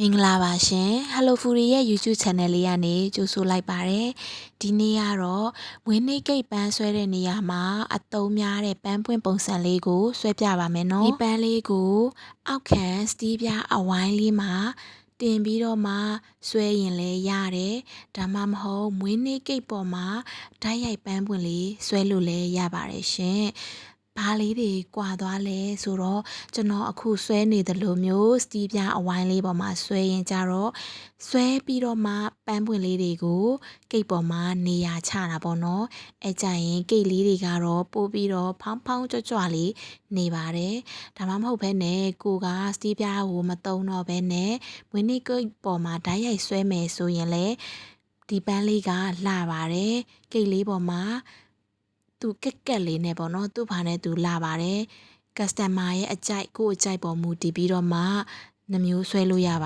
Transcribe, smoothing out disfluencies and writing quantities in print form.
မင်္ဂလာပါရှင် Hello Fury ရဲ့ YouTube Channel လေးကနေကြိုဆိုလိုက်ပါတယ်ဒီနေ့ကတော့မွေးနေ့ကိတ်ပန်းဆွဲတဲ့နေရာမှာအသုံးများတဲ့ပန်းပွင့်ပုံစံလေးကိုဆွဲပြပါမယ်နော်ဒီပန်းလေးကိုအောက်ခံစတီးပြားအဝိုင်းလေးမှာတင်ပြီးတော့မှဆွဲရင်လည်းရတယ်ဒါမှမဟုတ်မွေးနေ့ကိတ်ပေါ်မှာဓာတ်ရိုက်ပန်းပွင့်လေးဆွဲလို့လည်းရပါတယ်ရှင်ဘာလေးတွေကွာသွားလဲဆိုတော့ကျွန်တော်အခုဆွဲနေတယ်လို့မျိုးစတီးပြားအဝိုင်းလေးပေါ်မှာဆွဲရင်ကြတော့ဆွဲပြီးတော့မှပန်းပွင့်လေးတွေကိုကိတ်ပေါ်မှာနေရာချတာပေါ့နော်အဲကြရင်ကိတ်လေးတွေကတော့ပို့ပြီးတော့ဖောင်းဖောင်းကြွကြွလေးနေပါတယ်ဒါမှမဟုတ်ဘဲနဲ့ကိုကစတီးပြားကိုမတုံးတော့ဘဲနဲ့မွေးနေ့ကိတ်ပေါ်မှာဓာတ်ရိုက်ဆွဲမယ်ဆိုရင်လေဒီပန်းလေးကလှပါတယ်ကိတ်လေးပေါ်မှာသူကက်လေးနဲ့ပေါ့နော်သူ့ဘာနဲ့သူလာပါတယ်ကစတမာရဲ့အကြိုက်ကိုအကြိုက်ပေါ်မူတည်ပြီးတော့မှနှမျိုးဆွဲလို့ရပါ